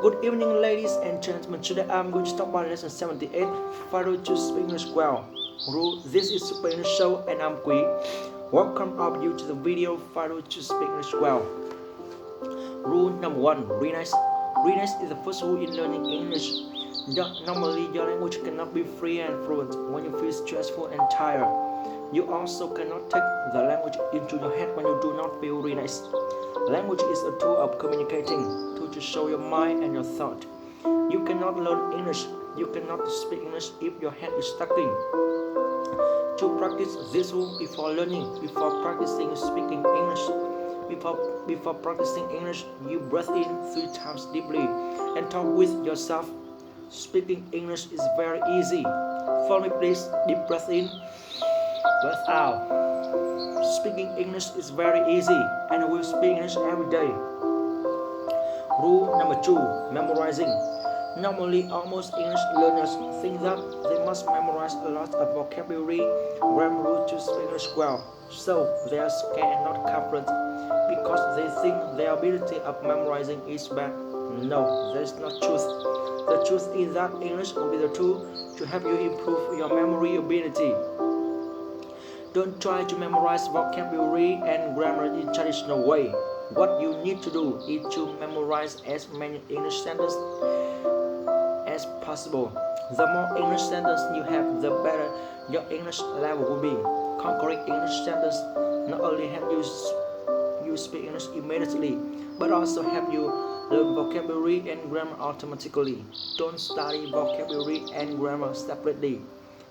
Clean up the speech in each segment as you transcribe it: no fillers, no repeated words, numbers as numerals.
Good evening, ladies and gentlemen. Today I'm going to talk about lesson 78, Follow to Speak English Well. This is Super English Show and I'm Quý. Welcome all of you to the video Follow to Speak English Well. Rule number 1, readiness. Readiness is the first rule in learning English. Normally, your language cannot be free and fluent when you feel stressful and tired. You also cannot take the language into your head when you do not feel readiness. Language is a tool of communicating, to show your mind and your thought. You cannot learn English, you cannot speak English if your head is stuck in. To practice this rule before learning, before practicing speaking English, before practicing English, you breathe in 3 times deeply and talk with yourself. Speaking English is very easy. Follow me please, deep breath in, breath out. Speaking English is very easy and we speak English every day. Rule number 2, memorizing. Normally, almost English learners think that they must memorize a lot of vocabulary, grammar rules to speak English well, so they are scared and not confident because they think their ability of memorizing is bad. No, that is not truth. The truth is that English will be the tool to help you improve your memory ability. Don't try to memorize vocabulary and grammar in traditional way. What you need to do is to memorize as many English sentences as possible. The more English sentences you have, the better your English level will be. Conquering English sentences not only help you speak English immediately, but also help you learn vocabulary and grammar automatically. Don't study vocabulary and grammar separately.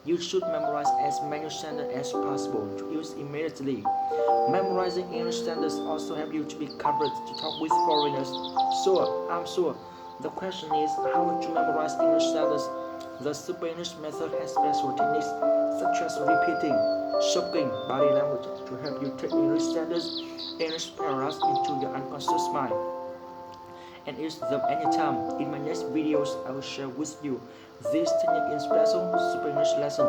You should memorize as many sentences as possible to use immediately. Memorizing English sentences also help you to be confident to talk with foreigners. I'm sure. The question is how to memorize English sentences. The Super English method has special techniques such as repeating, shocking body language to help you take English sentences, English paragraphs into your unconscious mind and use them anytime. In my next videos, I will share with you this technique in special Super English lesson.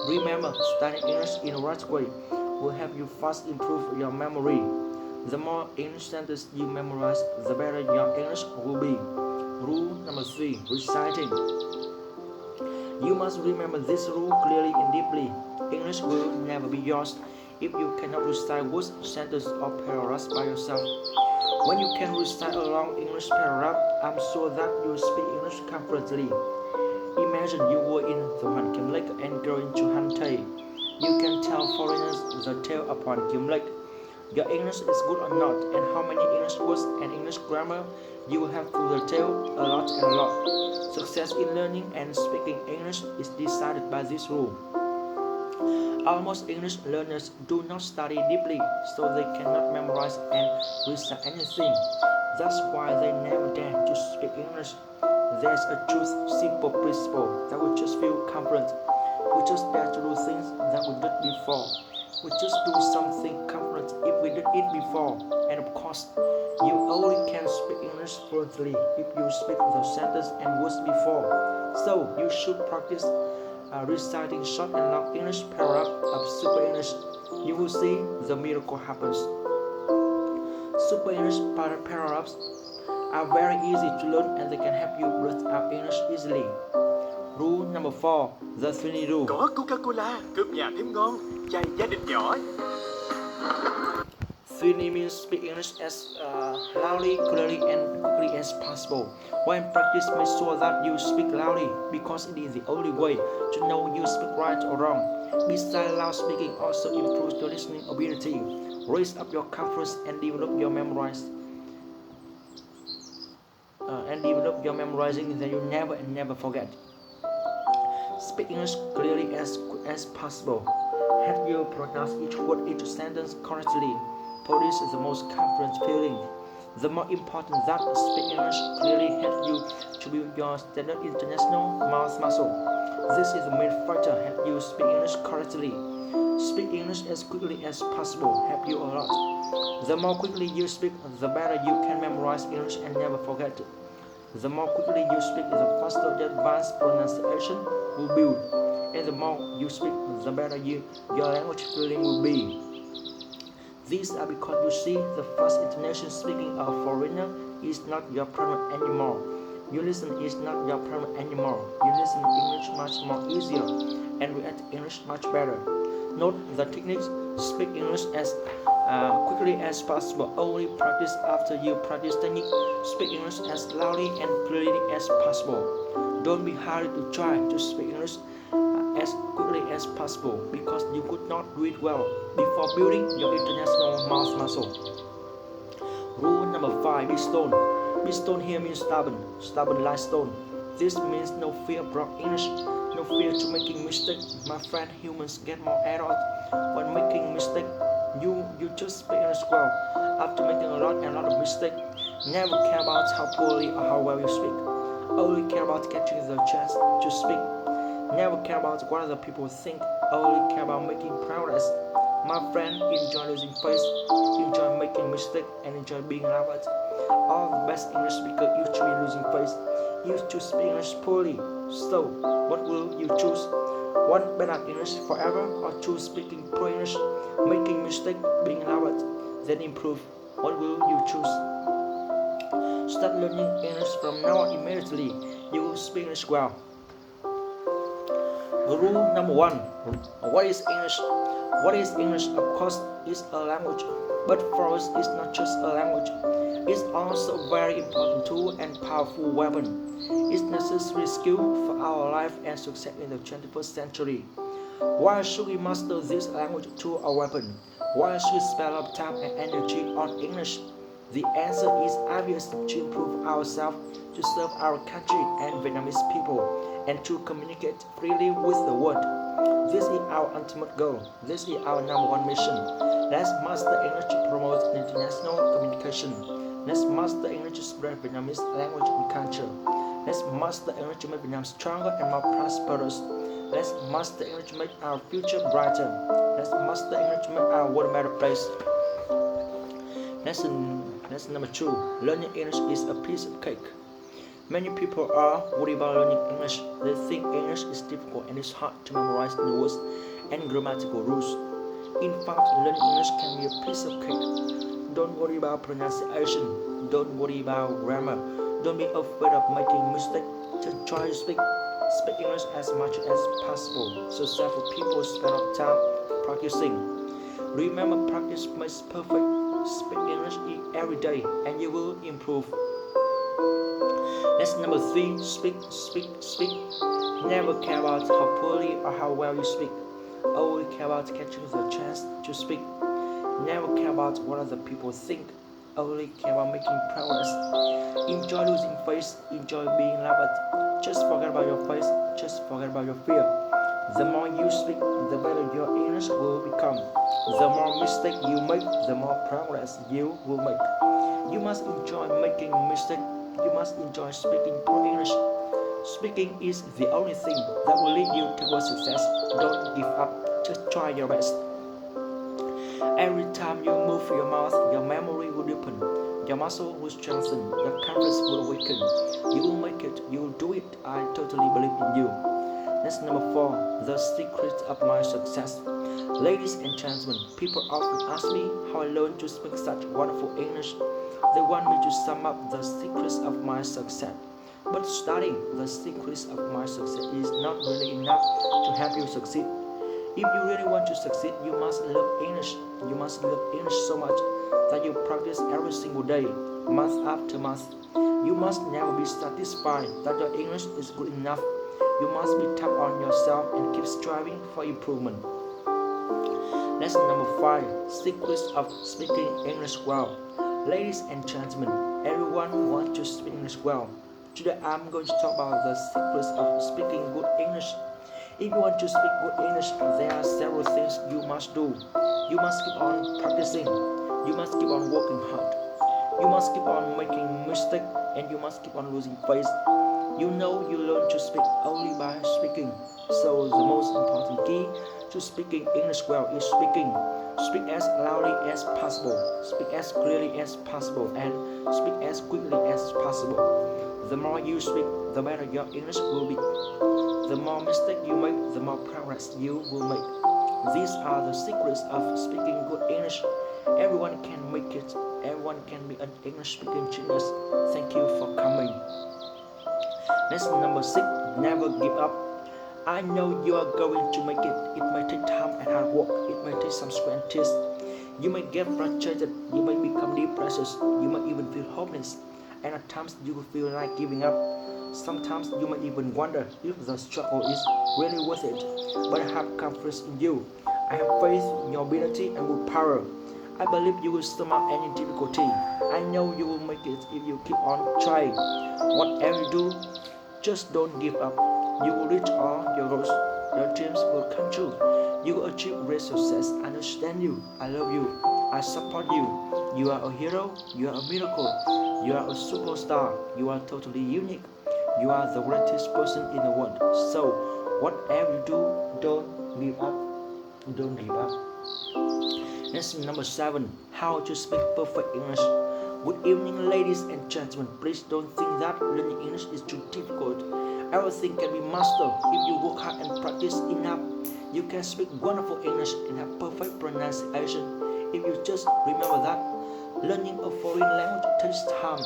Remember, studying English in the right way will help you fast improve your memory. The more English sentences you memorize, the better your English will be. Rule number 3, reciting. You must remember this rule clearly and deeply. English will never be yours if you cannot recite words, sentences, or paragraphs by yourself. When you can recite a long English paragraph, I'm sure that you speak English confidently. Imagine you were in the Hoàn Kiếm Lake and go into Han Thầy. You can tell foreigners the tale of Hoàn Kiếm Lake. Your English is good or not, and how many English words and English grammar you will have through the tale, a lot and a lot. Success in learning and speaking English is decided by this rule. Almost English learners do not study deeply, so they cannot memorize and recite anything. That's why they never dare to speak English. There's a simple principle that we just feel confident. We just dare to do things that we did before. We just do something confident if we did it before. And of course, you only can speak English fluently if you speak the sentence and words before. So you should practice reciting short and long English paragraph of Super English. You will see the miracle happens. Super English paragraphs are very easy to learn and they can help you breathe out English easily. Rule number 4, the Sweeney rule. Có Coca-Cola, cơm nhà thêm ngon, chai gia đình nhỏ. Sweeney means speak English as loudly, clearly, and quickly as possible. When practice, make sure that you speak loudly because it is the only way to know you speak right or wrong. Besides, loud speaking also improves your listening ability, raise up your confidence, and develop your memorizing that you never forget. Speak English clearly as possible. Help you pronounce each word, each sentence correctly. Produce the most confident feeling. The more important that speak English clearly helps you to build your standard international mouth muscle. This is the main factor help you speak English correctly. Speak English as quickly as possible help you a lot. The more quickly you speak, the better you can memorize English and never forget it. The more quickly you speak, the faster your advanced pronunciation will build. And the more you speak, the better your language feeling will be. These are because you see the fast intonation speaking of foreigner is not your problem anymore. You listen is not your problem anymore. You listen English much more easier and react English much better. Note the techniques. Speak English as quickly as possible. Only practice after you practice technique. Speak English as loudly and clearly as possible. Don't be hurried to try to speak English as quickly as possible because you could not do it well before building your international mouth muscle. Rule number 5. Be stone. Be stone here means stubborn. Stubborn like stone. This means no fear of broken English. No fear to making mistakes. My friend, humans get more errors when making mistakes. You just speak English well. After making a lot of mistakes, never care about how poorly or how well you speak. Only care about catching the chance to speak. Never care about what other people think. Only care about making progress. My friend, enjoy losing face, enjoy making mistakes, and enjoy being laughed at. All the best English speakers usually losing face. You choose speak English poorly. So, what will you choose? Want better English forever, or choose speaking poor English, making mistakes, being laughed at, then improve? What will you choose? Start learning English from now on immediately. You will speak English well. Rule number 1. What is English? What is English? Of course, it's a language. But for us, it's not just a language. It's also a very important tool and powerful weapon. It's necessary skill for our life and success in the 21st century. Why should we master this language tool or weapon? Why should we spend a lot of time and energy on English? The answer is obvious: to improve ourselves, to serve our country and Vietnamese people, and to communicate freely with the world. This is our ultimate goal. This is our number 1 mission. Let's master English to promote international communication. Let's master English to spread Vietnamese language and culture. Let's master English to make Vietnam stronger and more prosperous. Let's master English to make our future brighter. Let's master English to make our world a better place. Lesson number 2. Learning English is a piece of cake. Many people are worried about learning English. They think English is difficult and it's hard to memorize the words and grammatical rules. In fact, learning English can be a piece of cake. Don't worry about pronunciation. Don't worry about grammar. Don't be afraid of making mistakes. Just try to speak English as much as possible. Successful people spend a lot of time practicing. Remember, practice makes perfect. Speak English every day and you will improve. Lesson number 3. Speak. Never care about how poorly or how well you speak. Only care about catching the chance to speak. Never care about what other people think. Only care about making progress. Enjoy losing face. Enjoy being laughed. Just forget about your face. Just forget about your fear. The more you speak, the better your English will become. The more mistakes you make, the more progress you will make. You must enjoy making mistakes. You must enjoy speaking poor English. Speaking is the only thing that will lead you towards success. Don't give up. Just try your best. Every time you move your mouth, your memory will deepen. Your muscle will strengthen. Your confidence will awaken. You will make it. You will do it. I totally believe in you. Lesson number 4. The secret of my success. Ladies and gentlemen, people often ask me how I learned to speak such wonderful English. They want me to sum up the secrets of my success. But studying the secrets of my success is not really enough to help you succeed. If you really want to succeed, you must love English. You must love English so much that you practice every single day, month after month. You must never be satisfied that your English is good enough. You must be tough on yourself and keep striving for improvement. Lesson number 5. Secrets of speaking English well. Ladies and gentlemen, everyone wants to speak English well. Today I'm going to talk about the secrets of speaking good English. If you want to speak good English, there are several things you must do. You must keep on practicing. You must keep on working hard. You must keep on making mistakes, and you must keep on losing face. You know you learn to speak only by speaking. So the most important key to speaking English well is speaking. Speak as loudly as possible. Speak as clearly as possible, and speak as quickly as possible. The more you speak, the better your English will be. The more mistakes you make, the more progress you will make. These are the secrets of speaking good English. Everyone can make it. Everyone can be an English speaking genius. Thank you for coming. Next, number 6, never give up. I know you are going to make it. It may take time and hard work. It may take some sweat and tears. You may get frustrated. You may become depressed. You may even feel hopeless. And at times you will feel like giving up. Sometimes you may even wonder if the struggle is really worth it. But I have confidence in you. I have faith in your ability and willpower. I believe you will surmount any difficulty. I know you will make it if you keep on trying. Whatever you do, just don't give up. You will reach all your goals. Your dreams will come true. You will achieve great success. I understand you. I love you. I support you. You are a hero. You are a miracle. You are a superstar. You are totally unique. You are the greatest person in the world. So, whatever you do, don't give up. Don't give up. Next, number 7, how to speak perfect English. Good evening, ladies and gentlemen. Please don't think that learning English is too difficult. Everything can be mastered if you work hard and practice enough. You can speak wonderful English and have perfect pronunciation. If you just remember that, learning a foreign language takes time.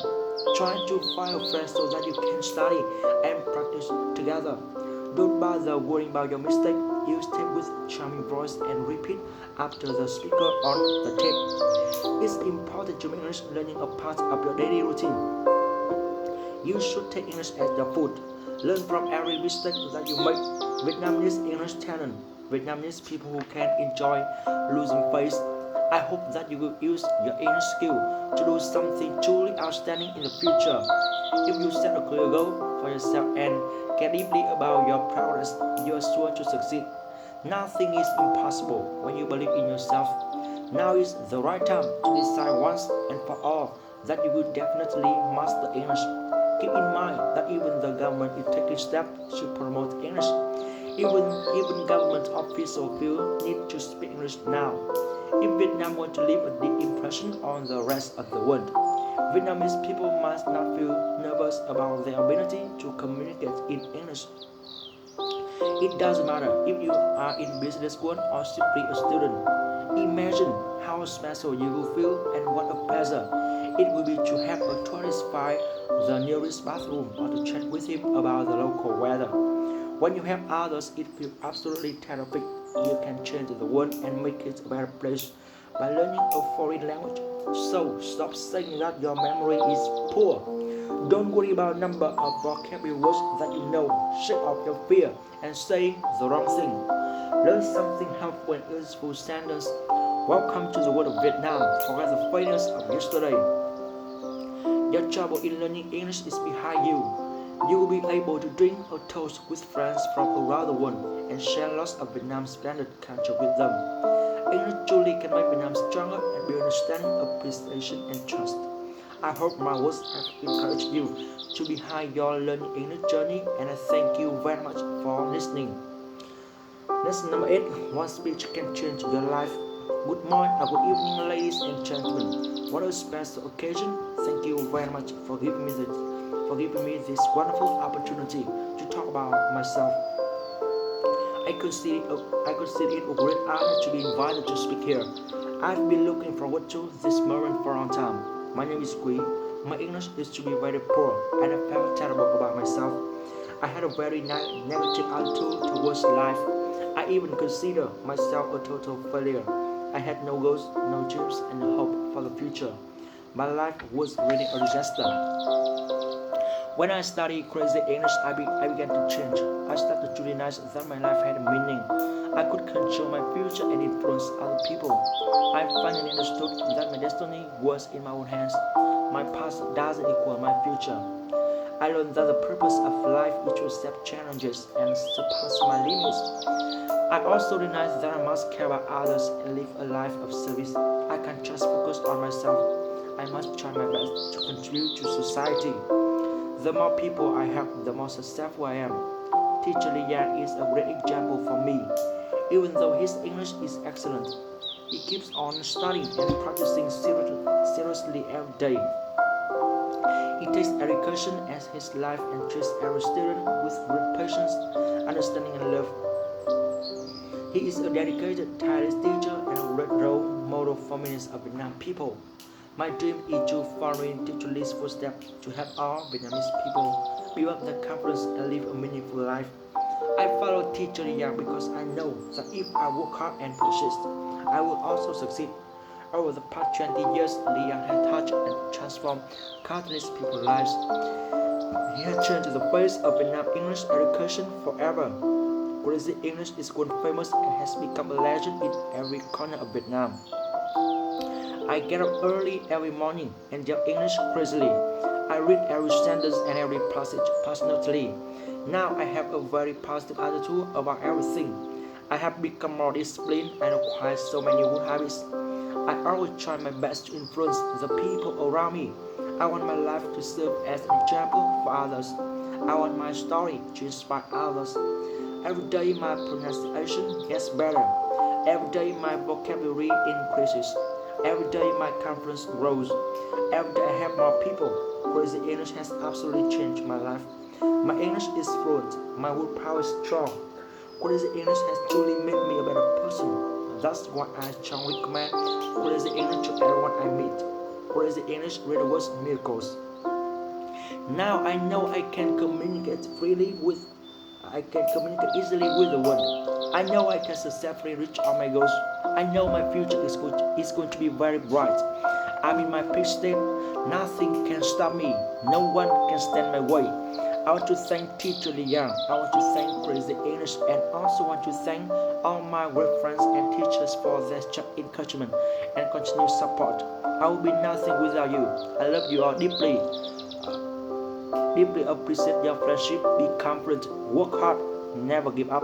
Try to find a friend so that you can study and practice together. Don't bother worrying about your mistake. You stay with charming voice and repeat after the speaker on the tape. It's important to make English learning a part of your daily routine. You should take English as your food. Learn from every mistake that you make. Vietnam needs English talent. Vietnam needs people who can enjoy losing face. I hope that you will use your English skill to do something truly outstanding in the future. If you set a clear goal for yourself and care deeply about your progress, you are sure to succeed. Nothing is impossible when you believe in yourself. Now is the right time to decide once and for all that you will definitely master English. Keep in mind that even the government is taking steps to promote English. Even government officials feel need to speak English now. If Vietnam want to leave a deep impression on the rest of the world, Vietnamese people must not feel nervous about their ability to communicate in English. It doesn't matter if you are in business school or simply a student. Imagine how special you will feel and what a pleasure it will be to have a tourist find the nearest bathroom or to chat with him about the local weather. When you help others, it feels absolutely terrific. You can change the world and make it a better place by learning a foreign language. So stop saying that your memory is poor. Don't worry about number of vocabulary words that you know. Shake off your fear and saying the wrong thing. Learn something helpful and useful sentence. Welcome to the world of Vietnam. Forget the failures of yesterday. Your trouble in learning English is behind you. You will be able to drink a toast with friends from around the world and share lots of Vietnam's splendid culture with them. English truly can make Vietnam stronger and build understanding, appreciation, and trust. I hope my words have encouraged you to behind your learning English journey, and I thank you very much for listening. Lesson number 8, one speech can change your life. Good morning or good evening, ladies and gentlemen. What a special occasion. Thank you very much for giving me this wonderful opportunity to talk about myself. I consider it a great honor to be invited to speak here. I've been looking forward to this moment for a long time. My name is Quy. My English used to be very poor and I felt terrible about myself. I had a very negative attitude towards life. I even consider myself a total failure. I had no goals, no dreams, and no hope for the future. My life was really a disaster. When I studied crazy English, I began to change. I started to realize that my life had a meaning. I could control my future and influence other people. I finally understood that my destiny was in my own hands. My past doesn't equal my future. I learned that the purpose of life is to accept challenges and surpass my limits. I also realized that I must care about others and live a life of service. I can't just focus on myself. I must try my best to contribute to society. The more people I help, the more successful I am. Teacher Lian is a great example for me. Even though his English is excellent, he keeps on studying and practicing seriously every day. He takes education as his life and treats every student with great patience, understanding and love. He is a dedicated, tireless teacher and a great role model for millions of Vietnam people. My dream is to follow in teacher Lee's footsteps to help all Vietnamese people build up their confidence and live a meaningful life. I follow Teacher Li Yang because I know that if I work hard and persist, I will also succeed. Over the past 20 years, Li Yang has touched and transformed countless people's lives. He has changed the face of Vietnam English education forever. Crazy English is grown famous and has become a legend in every corner of Vietnam. I get up early every morning and yell English crazily. I read every sentence and every passage passionately. Now I have a very positive attitude about everything. I have become more disciplined and acquired so many good habits. I always try my best to influence the people around me. I want my life to serve as an example for others. I want my story to inspire others. Every day my pronunciation gets better. Every day my vocabulary increases. Every day my confidence grows. Every day I have more people. Crazy English has absolutely changed my life. My English is fluent. My willpower is strong. Crazy English has truly made me a better person. That's why I strongly recommend Crazy English to everyone I meet. Crazy English really works miracles. Now I know I can communicate easily with the world. I know I can successfully reach all my goals. I know my future is going to be very bright. I'm in my peak state. Nothing can stop me. No one can stand my way. I want to thank Teacher Li Yang. I want to thank Crazy English and also want to thank all my great friends and teachers for their encouragement and continued support. I will be nothing without you. I love you all deeply. Deeply appreciate your friendship. Be confident. Work hard. Never give up.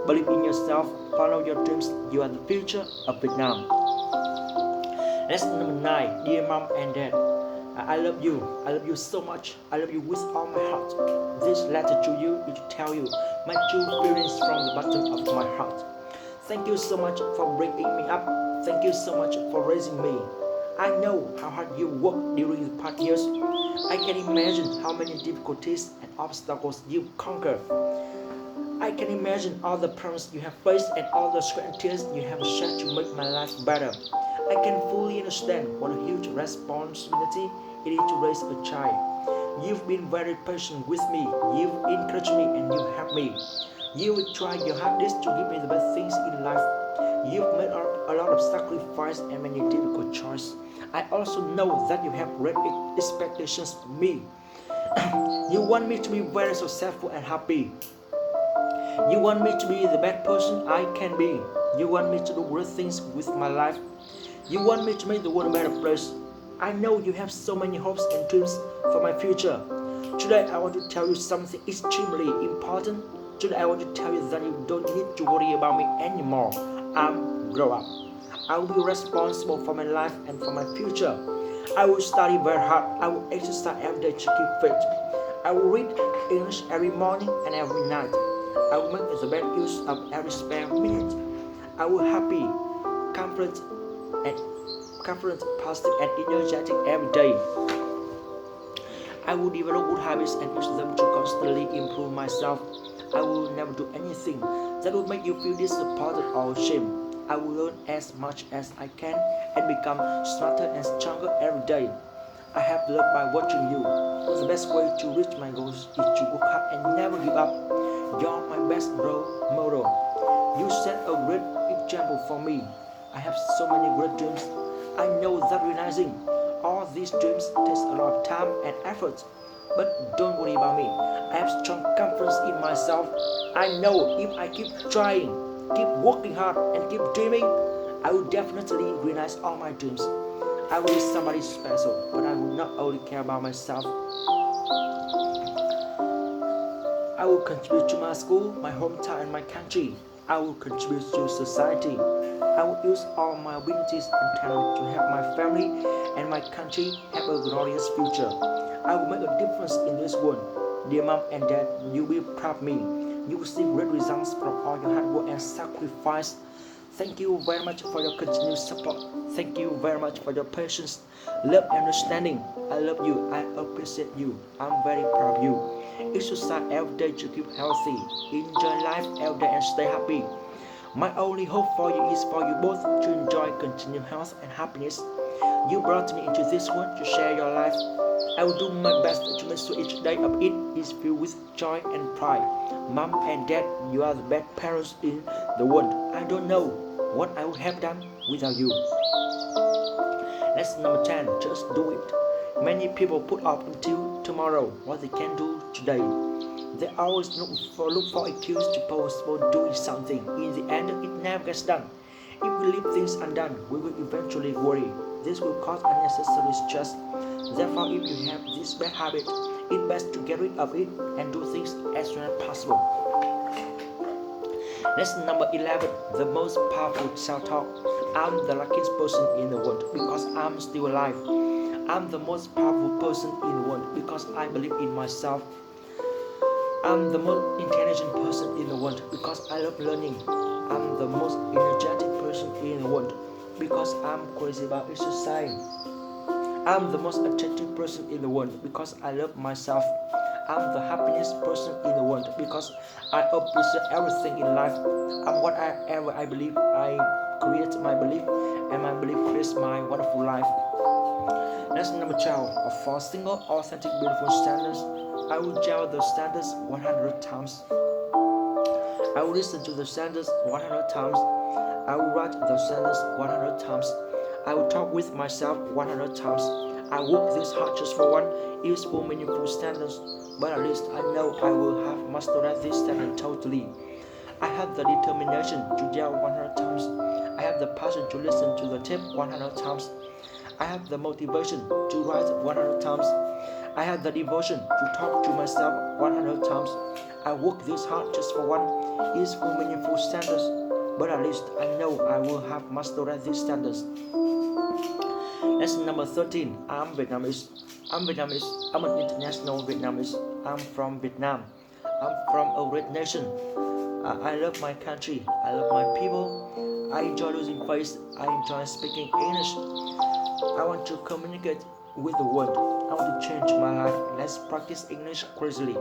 Believe in yourself. Follow your dreams. You are the future of Vietnam. Lesson number 9. Dear Mom and Dad, I love you. I love you so much. I love you with all my heart. This letter to you is to tell you my true feelings from the bottom of my heart. Thank you so much for bringing me up. Thank you so much for raising me. I know how hard you worked during the past years. I can imagine how many difficulties and obstacles you conquered. I can imagine all the problems you have faced and all the sweat and tears you have shed to make my life better. I can fully understand what a huge responsibility it is to raise a child. You've been very patient with me. You've encouraged me and you helped me. You will try your hardest to give me the best things in life. You've made a lot of sacrifice and many difficult choices. I also know that you have great expectations of me. You want me to be very successful and happy. You want me to be the best person I can be. You want me to do great things with my life. You want me to make the world a better place. I know you have so many hopes and dreams for my future. Today I want to tell you something extremely important. Today I want to tell you that you don't need to worry about me anymore. I'm grown up. I will be responsible for my life and for my future. I will study very hard. I will exercise every day to keep fit. I will read English every morning and every night. I will make the best use of every spare minute. I will happy, confident, positive and energetic every day. I will develop good habits and use them to constantly improve myself. I will never do anything that will make you feel disappointed or ashamed. I will learn as much as I can and become smarter and stronger every day. I have learned by watching you. The best way to reach my goals is to work hard and never give up. You're my best role model. You set a great example for me. I have so many great dreams. I know that realizing all these dreams takes a lot of time and effort. But don't worry about me. I have strong confidence in myself. I know if I keep trying, keep working hard and keep dreaming, I will definitely realize all my dreams. I will be somebody special, but I will not only care about myself. I will contribute to my school, my hometown and my country. I will contribute to society. I will use all my abilities and talent to help my family and my country have a glorious future. I will make a difference in this world. Dear Mom and Dad, you will be proud of me. You will see great results from all your hard work and sacrifice. Thank you very much for your continued support. Thank you very much for your patience, love and understanding. I love you. I appreciate you. I'm very proud of you. Exercise every day to keep healthy. Enjoy life every day and stay happy. My only hope for you is for you both to enjoy continued health and happiness. You brought me into this world to share your life. I will do my best to make sure each day of it is filled with joy and pride. Mom and Dad, you are the best parents in the world. I don't know what I would have done without you. Lesson number 10. Just do it. Many people put off until tomorrow what they can do today. They always look for excuse to postpone doing something. In the end, it never gets done. If we leave things undone, we will eventually worry. This will cause unnecessary stress. Therefore, if you have this bad habit, it's best to get rid of it and do things as soon as possible. Lesson number 11. The most powerful self-talk. I'm the luckiest person in the world because I'm still alive. I'm the most powerful person in the world because I believe in myself. I'm the most intelligent person in the world because I love learning. I'm the most energetic person in the world because I'm crazy about exercising. I'm the most attractive person in the world because I love myself. I'm the happiest person in the world because I appreciate everything in life. I'm whatever I believe. I create my belief, and my belief creates my wonderful life. Lesson number 12. For single, authentic, beautiful standards, I will gel the standards 100 times. I will listen to the standards 100 times. I will write the standards 100 times. I will talk with myself 100 times. I work this hard just for one useful, meaningful standards, but at least I know I will have mastered this standard totally. I have the determination to gel 100 times. I have the passion to listen to the tip 100 times. I have the motivation to write 100 times. I have the devotion to talk to myself 100 times. I work this hard just for one useful, meaningful standards, but at least I know I will have mastered these standards. Lesson number 13. I'm Vietnamese. I'm Vietnamese. I'm an international Vietnamese. I'm from Vietnam. I'm from a great nation. I love my country. I love my people. I enjoy losing face. I enjoy speaking English. I want to communicate with the world. I want to change my life. Let's practice English crazily.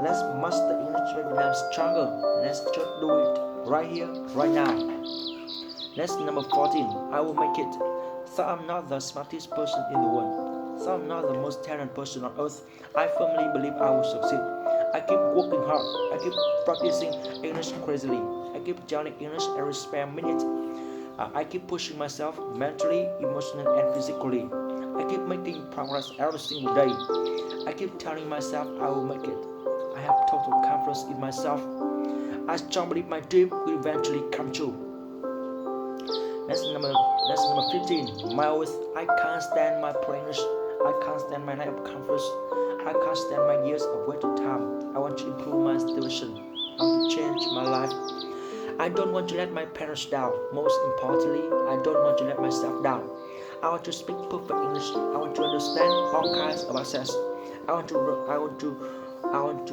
Let's master English Vietnam stronger. Let's just do it right here, right now. Lesson number 14. I will make it. So I'm not the smartest person in the world. So I'm not the most talented person on earth. I firmly believe I will succeed. I keep working hard. I keep practicing English crazily. I keep learning English every spare minute. I keep pushing myself mentally, emotionally, and physically. I keep making progress every single day. I keep telling myself I will make it. I have total confidence in myself. I strongly believe my dream will eventually come true. Lesson number 15. My oath. I can't stand my poor English. I can't stand my lack of confidence. I can't stand my years of wasted time. I want to improve my situation. I want to change my life. I don't want to let my parents down. Most importantly, I don't want to let myself down. I want to speak perfect English. I want to understand all kinds of accents. I want to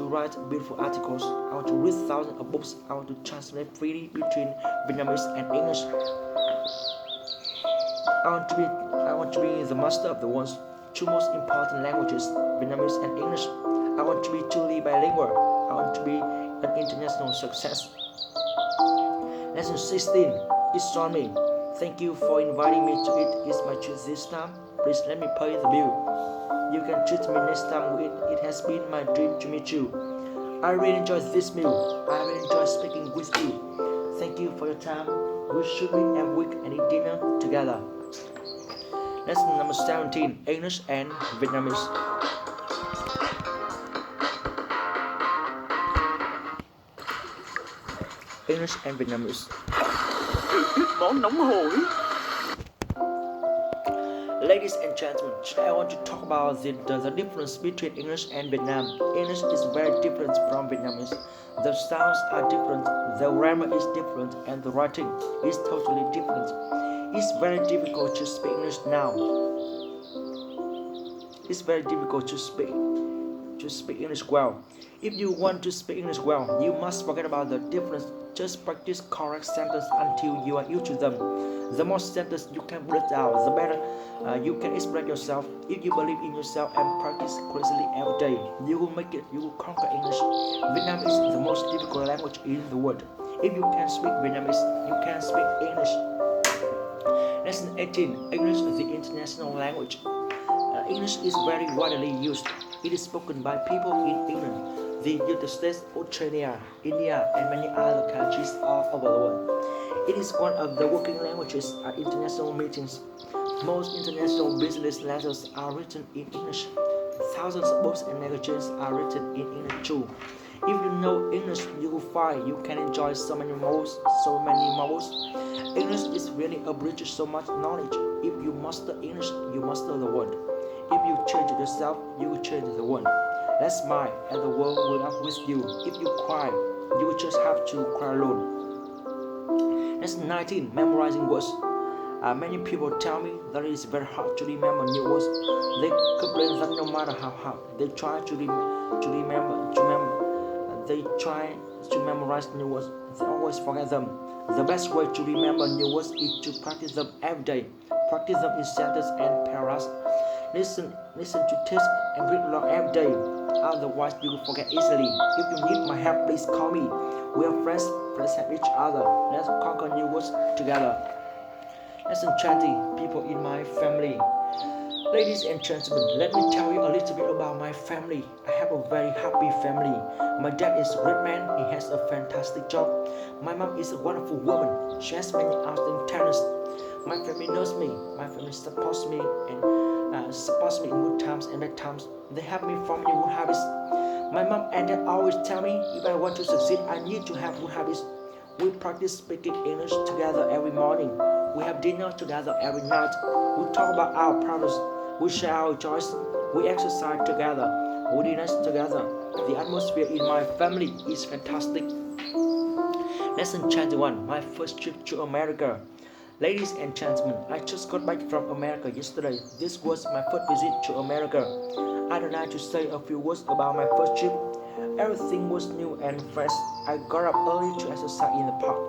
write beautiful articles. I want to read thousands of books. I want to translate freely between Vietnamese and English. I want to be the master of the world's two most important languages, Vietnamese and English. I want to be truly bilingual. I want to be an international success. Lesson 16. It's on me. Thank you for inviting me to eat. It's my treat this time. Please let me pay the bill. You can treat me next time. It has been my dream to meet you. I really enjoyed this meal. I really enjoyed speaking with you. Thank you for your time. We should meet every week and eat dinner together. Lesson number 17. English and Vietnamese. English and Vietnamese. Thưởng thức món nóng hổi. Ladies and gentlemen, today I want to talk about the difference between English and Vietnam. English is very different from Vietnamese. The sounds are different, the grammar is different, and the writing is totally different. It's very difficult to speak English now. It's very difficult to speak English well. If you want to speak English well, you must forget about the difference. Just practice correct sentences until you are used to them. The more sentences you can breathe out, the better you can express yourself. If you believe in yourself and practice crazily every day, you will make it. You will conquer English. Vietnam is the most difficult language in the world. If you can speak Vietnamese, you can speak English. Lesson 18. English is the international language. English is very widely used. It is spoken by people in England, the United States, Australia, India, and many other countries all over the world. It is one of the working languages at international meetings. Most international business letters are written in English. Thousands of books and magazines are written in English too. If you know English, you will find you can enjoy so many more. English is really a bridge to so much knowledge. If you master English, you master the world. If you change yourself, you will change the world. Let's smile, and the world will laugh with you. If you cry, you will just have to cry alone. Lesson 19. Memorizing words. Many people tell me that it is very hard to remember new words. They complain that no matter how hard they try to memorize new words, they always forget them. The best way to remember new words is to practice them every day. Practice them in sentences and paragraphs. Listen to text and read along every day. Otherwise, you will forget easily. If you need my help, please call me. We are friends. Let's help each other. Let's conquer new words together. Lesson 20. People in my family. Ladies and gentlemen, let me tell you a little bit about my family. I have a very happy family. My dad is a great man. He has a fantastic job. My mom is a wonderful woman. She has many outstanding talents. My family knows me. My family supports me in good times and bad times. They help me form new good habits. My mom and dad always tell me if I want to succeed, I need to have good habits. We practice speaking English together every morning. We have dinner together every night. We talk about our problems. We share our joys. We exercise together. We dance together. The atmosphere in my family is fantastic. Lesson 21. My first trip to America. Ladies and gentlemen, I just got back from America yesterday. This was my first visit to America. I'd like to say a few words about my first trip. Everything was new and fresh. I got up early to exercise in the park.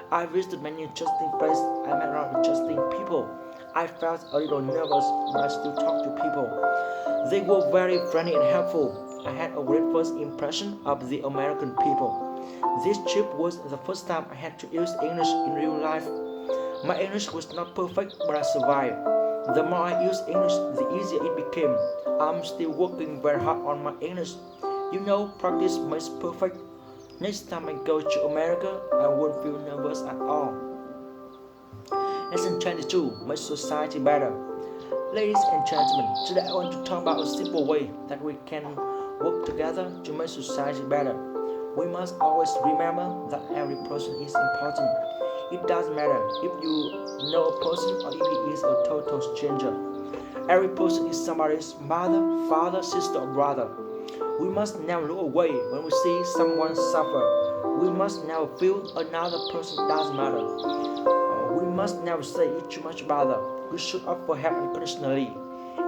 I visited many interesting places. I met a lot of interesting people. I felt a little nervous, but I still talked to people. They were very friendly and helpful. I had a great first impression of the American people. This trip was the first time I had to use English in real life. My English was not perfect, but I survived. The more I used English, the easier it became. I'm still working very hard on my English. You know, practice makes perfect. Next time I go to America, I won't feel nervous at all. Lesson 22. Make society better. Ladies and gentlemen, today I want to talk about a simple way that we can work together to make society better. We must always remember that every person is important. It doesn't matter if you know a person or if he is a total stranger. Every person is somebody's mother, father, sister, or brother. We must never look away when we see someone suffer. We must never feel another person doesn't matter. We must never say it's too much bother. We should offer help unconditionally.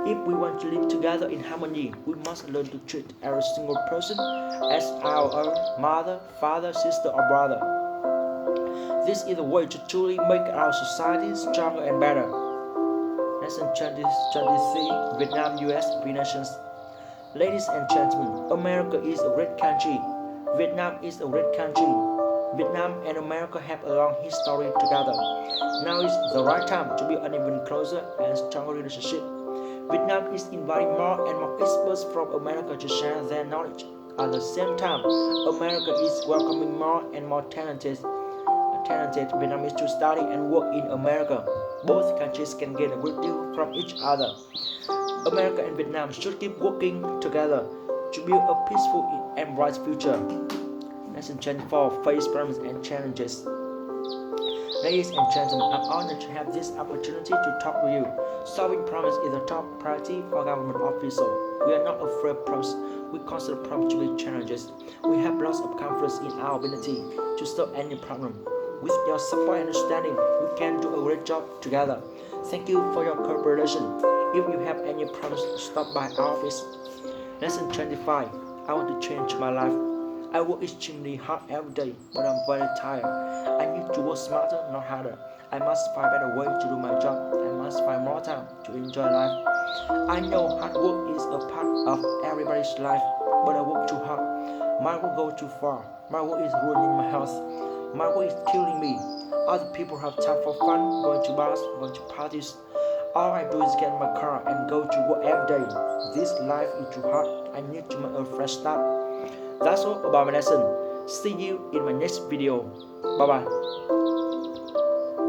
If we want to live together in harmony, we must learn to treat every single person as our own mother, father, sister, or brother. This is the way to truly make our society stronger and better. Lesson 23. Vietnam, US, Nations. Ladies and gentlemen, America is a great country. Vietnam is a great country. Vietnam and America have a long history together. Now is the right time to build an even closer and stronger relationship. Vietnam is inviting more and more experts from America to share their knowledge. At the same time, America is welcoming more and more talented Vietnamese to study and work in America. Both countries can gain a good deal from each other. America and Vietnam should keep working together to build a peaceful and bright future. Lesson 24. Face problems and challenges. Ladies and gentlemen, I'm honored to have this opportunity to talk with you. Solving problems is a top priority for government officials. We are not afraid of problems. We consider problems to be challenges. We have lots of confidence in our ability to solve any problem. With your support and understanding, we can do a great job together. Thank you for your cooperation. If you have any problems, stop by our office. Lesson 25. I want to change my life. I work extremely hard every day, but I'm very tired. I need to work smarter, not harder. I must find a better way to do my job. I must find more time to enjoy life. I know hard work is a part of everybody's life, but I work too hard. My work goes too far. My work is ruining my health. My work is killing me. Other people have time for fun, going to bars, going to parties. All I do is get in my car and go to work every day. This life is too hard. I need to make a fresh start. That's all about my lesson. See you in my next video. Bye bye.